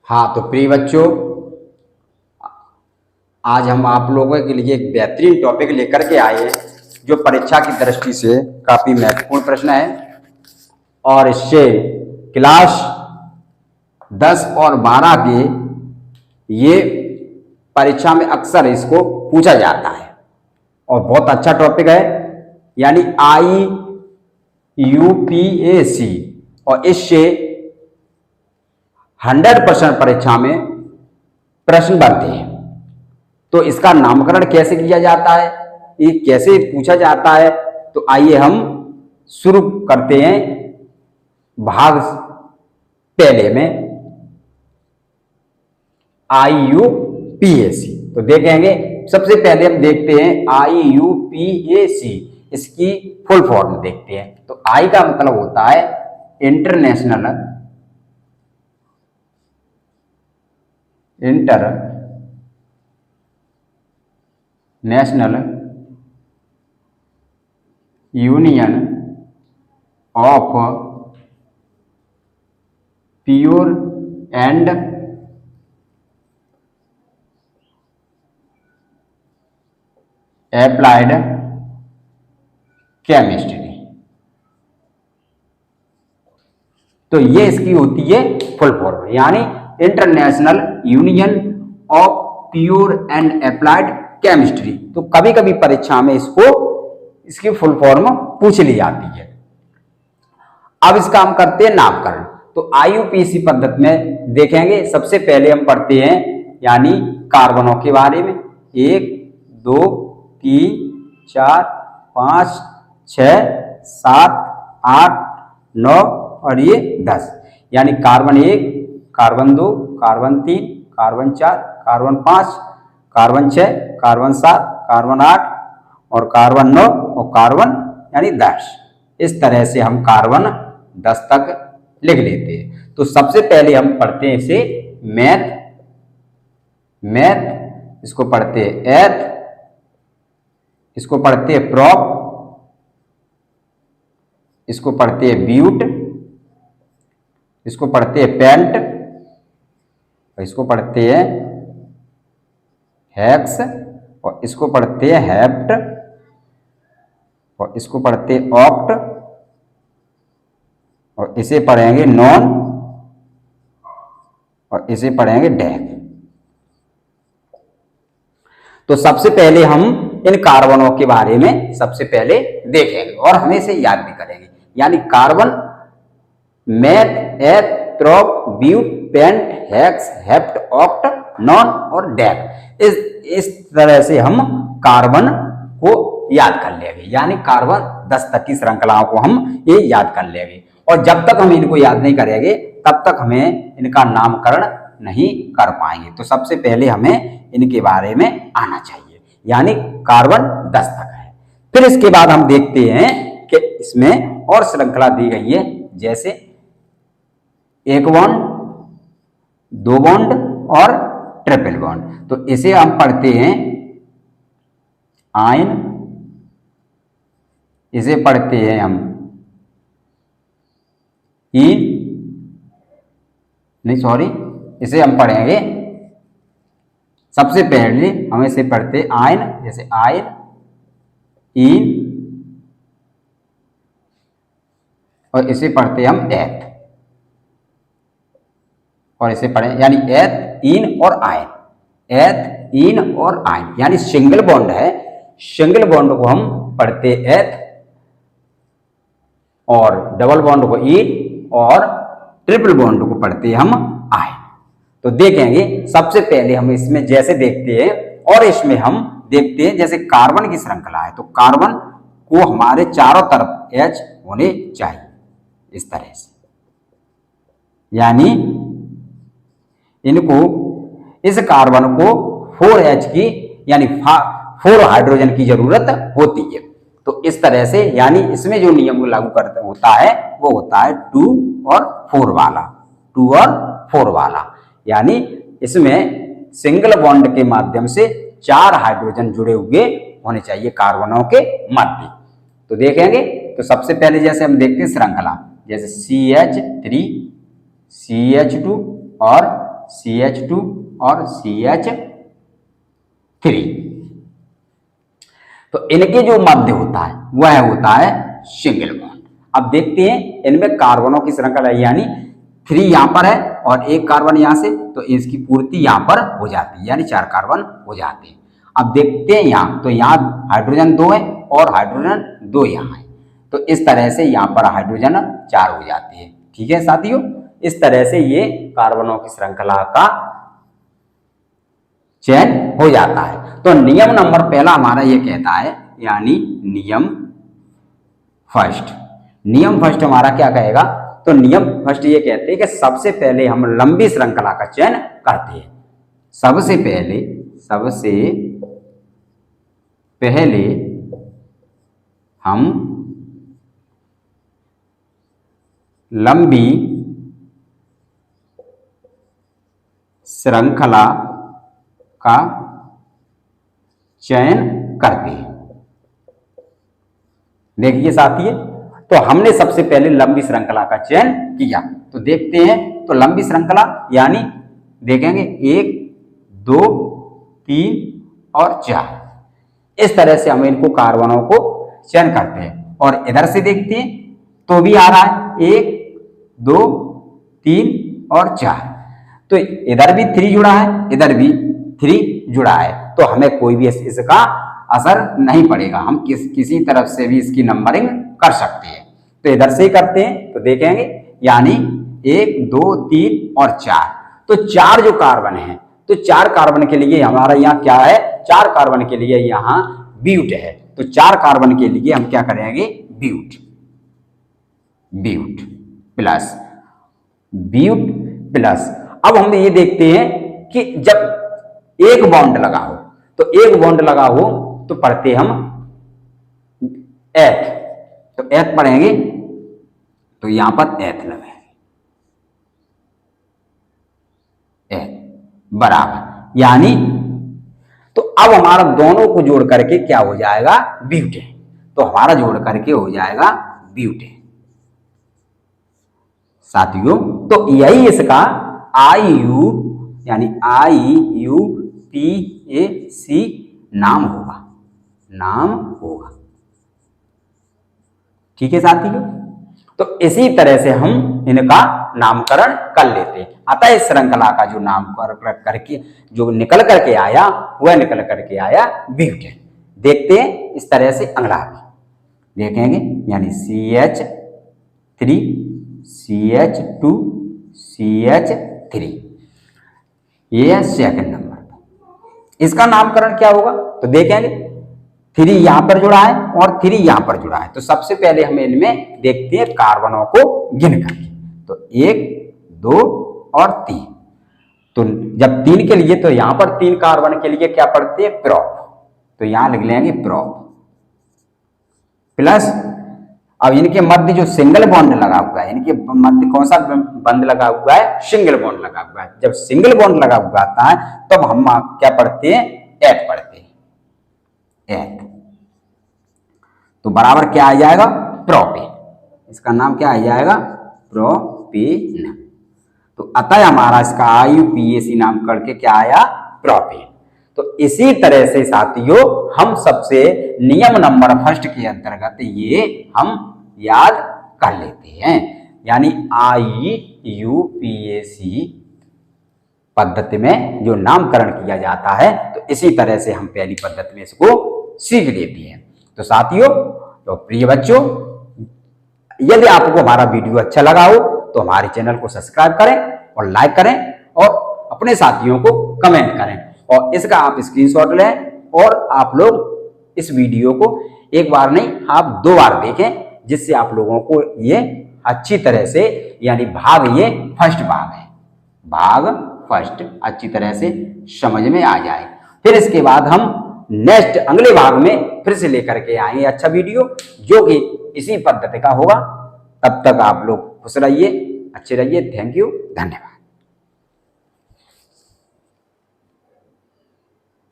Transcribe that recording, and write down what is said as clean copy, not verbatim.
हाँ तो प्रिय बच्चों, आज हम आप लोगों के लिए एक बेहतरीन टॉपिक लेकर के आए हैं जो परीक्षा की दृष्टि से काफ़ी महत्वपूर्ण प्रश्न है और इससे क्लास 10 और 12 के ये परीक्षा में अक्सर इसको पूछा जाता है और बहुत अच्छा टॉपिक है, यानी IUPAC। और इससे 100% परीक्षा में प्रश्न बनते हैं। तो इसका नामकरण कैसे किया जाता है, ये कैसे पूछा जाता है, तो आइए हम शुरू करते हैं भाग पहले में IUPAC। तो देखेंगे सबसे पहले हम देखते हैं IUPAC, इसकी फुल फॉर्म देखते हैं। तो आई का मतलब होता है international union of pure and applied chemistry. तो ये इसकी होती है फुल फॉर्म, यानी international union of pure and applied chemistry. तो कभी कभी परीक्षा में इसकी फुल फॉर्म पूछ ली जाती है। अब इसका हम करते हैं नामकरण। तो IUPAC पद्धति में देखेंगे, सबसे पहले हम पढ़ते हैं यानी कार्बनों के बारे में। 1 2 3 4 5 6 7 8 9 और ये 10, यानी carbon 1, carbon 2, carbon 3, carbon 4, carbon 5, carbon 6, carbon 7, carbon 8 और कार्बन 9 और कार्बन यानी 10। इस तरह से हम कार्बन 10 तक लिख लेते हैं। तो सबसे पहले हम पढ़ते हैं इसे मैथ, इसको पढ़ते हैं एथ, इसको पढ़ते हैं प्रॉप, इसको पढ़ते हैं ब्यूट, इसको पढ़ते हैं पेंट, इसको पढ़ते हैं हेक्स, और इसको पढ़ते हैं हेप्ट, और इसको पढ़ते हैं ऑक्ट, और इसे पढ़ेंगे नॉन, और इसे पढ़ेंगे डेक। तो सबसे पहले हम इन कार्बनों के बारे में सबसे पहले देखेंगे और हमें इसे याद भी करेंगे। यानी carbon meth, eth, prop, but, pent, hex, hept, oct, non और डेक। इस तरह से हम कार्बन को याद कर लेंगे, यानी कार्बन 10 तक की श्रृंखलाओं को हम ये याद कर लेंगे। और जब तक हम इनको याद नहीं करेंगे तब तक हमें इनका नामकरण नहीं कर पाएंगे। तो सबसे पहले हमें इनके बारे में आना चाहिए, यानी कार्बन 10 तक है। फिर इसके बाद हम देखते हैं कि इसमें और श्रृंखला दी गई है, जैसे 1 बॉन्ड, 2 बॉन्ड और ट्रिपल बॉन्ड। तो इसे हम पढ़ते हैं आयन, इसे पढ़ते हैं हम इसे हम पढ़ेंगे सबसे पहले हम इसे पढ़ते आयन, जैसे आयन, इन, और इसे पढ़ते हम एथ, और इसे पढ़ें यानी एथ, इन और आयन, एथ, इन और आयन, यानी सिंगल बॉन्ड है। सिंगल बॉन्ड को हम पढ़ते एथ, और डबल बॉन्ड को इन, और ट्रिपल बॉन्ड को पढ़ते हम आयन। तो देखेंगे सबसे पहले हम इसमें जैसे देखते हैं, और इसमें हम देखते हैं जैसे कार्बन की श्रृंखला है, तो कार्बन को हमारे चारों तरफ H होने चाहिए इस तरह से, यानी इस कार्बन को 4H की यानी 4 हाइड्रोजन की जरूरत होती है। तो इस तरह से, यानी इसमें जो नियम लागू करता होता है वो होता है 2 और 4 वाला, 2 और 4 वाला, यानी इसमें सिंगल बॉन्ड के माध्यम से 4 हाइड्रोजन जुड़े हुए होने चाहिए कार्बनों के मध्य। तो देखेंगे, तो सबसे पहले जैसे हम देखते हैं श्रृंखला, जैसे CH3, CH2 और CH2 और CH3। तो इनके जो मध्य होता है वह होता है सिंगल बॉन्ड। अब देखते हैं इनमें कार्बनों की श्रृंखला, यानी 3 यहां पर है और एक कार्बन यहां से, तो इसकी पूर्ति यहां पर हो जाती है, यानी 4 कार्बन हो जाते हैं। अब देखते हैं यहां, तो यहां हाइड्रोजन 2 है और हाइड्रोजन 2 यहां है, तो इस तरह से यहां पर हाइड्रोजन 4 हो जाती है। ठीक है साथियों, इस तरह से ये कार्बनों की श्रृंखला का चयन हो जाता है। तो नियम नंबर पहला हमारा ये कहता है, यानी नियम फर्स्ट हमारा क्या कहेगा, तो नियम फर्स्ट ये कहते हैं कि सबसे पहले हम लंबी श्रृंखला का चयन करते हैं। सबसे पहले हम लंबी श्रृंखला का चयन करते हैं। देखिए साथियों, तो हमने सबसे पहले लंबी श्रृंखला का चयन किया, तो देखते हैं। तो लंबी श्रृंखला यानी देखेंगे 1, 2, 3 और 4, इस तरह से हम इनको कार्बनों को चयन करते हैं। और इधर से देखते हैं तो भी आ रहा है 1, 2, 3 और 4, तो इधर भी 3 जुड़ा है, इधर भी 3 जुड़ा है, तो हमें कोई भी इसका असर नहीं पड़ेगा, हम किसी तरफ से भी इसकी नंबरिंग कर सकते हैं। तो इधर से ही करते हैं, तो देखेंगे यानी 1, 2, 3 और 4, तो 4 जो कार्बन है, तो 4 कार्बन के लिए हमारा यहाँ क्या है, 4 कार्बन के लिए यहाँ ब्यूट है, तो 4 कार्बन के लिए हम क्या करेंगे, ब्यूट प्लस। अब हम ये देखते हैं कि जब एक बॉन्ड लगा हो, तो पढ़ते हम एथ, तो एथ पढ़ेंगे, तो यहां पर एथ लगाएंगे, एथ बराबर, यानी तो अब हमारा दोनों को जोड़ करके क्या हो जाएगा, ब्यूटेन, तो हमारा जोड़ करके हो जाएगा ब्यूटेन साथियों। तो यही इसका IU यानी IUPAC नाम होगा। ठीक है साथियों, तो इसी तरह से हम इनका नामकरण कर लेते हैं। अतः इस श्रृंखला का जो नामकरण करके जो निकल करके आया, वह निकल करके आया ब्यूटेन। देखते हैं इस तरह से अगला भी देखेंगे, यानी CH3 CH2 CH3, ये है सेकंड नंबर। इसका नामकरण क्या होगा, तो देखेंगे 3 यहां पर जुड़ा है और 3 यहां पर जुड़ा है, तो सबसे पहले हम इनमें देखते हैं कार्बनों को गिन करके, तो 1, 2 और 3, तो जब 3 के लिए, तो यहां पर 3 कार्बन के लिए क्या पढ़ते हैं, प्रोप, तो यहां लिख लेंगे प्रोप प्लस। अब इनके मध्य जो सिंगल बॉन्ड लगा हुआ है, इनके मध्य कौन सा बंध लगा हुआ है, सिंगल बॉन्ड लगा हुआ है। जब सिंगल बॉन्ड लगा हुआ आता है तब हम क्या पढ़ते हैं, एट पढ़ते हैं, एट, तो बराबर क्या आ जाएगा, प्रोपेन, इसका नाम क्या आ जाएगा, प्रोपेन। तो अतः हमारा इसका IUPAC नाम करके क्या आया, प्रोपेन। तो इसी तरह से साथियों हम सबसे नियम नंबर फर्स्ट के अंतर्गत ये हम याद कर लेते हैं, यानी IUPAC पद्धति में जो नामकरण किया जाता है, तो इसी तरह से हम पहली पद्धति में इसको सीख लेते हैं। तो साथियों, तो प्रिय बच्चों, यदि आपको हमारा वीडियो अच्छा लगा हो तो हमारे चैनल को सब्सक्राइब करें और लाइक करें और अपने साथियों को कमेंट करें, और इसका आप स्क्रीनशॉट लें और आप लोग इस वीडियो को एक बार नहीं, आप 2 बार देखें, जिससे आप लोगों को ये अच्छी तरह से, यानी ये फर्स्ट भाग है, भाग फर्स्ट अच्छी तरह से समझ में आ जाए। फिर इसके बाद हम नेक्स्ट अगले भाग में फिर से लेकर के आएंगे अच्छा वीडियो, जो कि इसी पद्धति का होगा। तब तक आप लोग खुश रहिए, अच्छे रहिए। थैंक यू, धन्यवाद।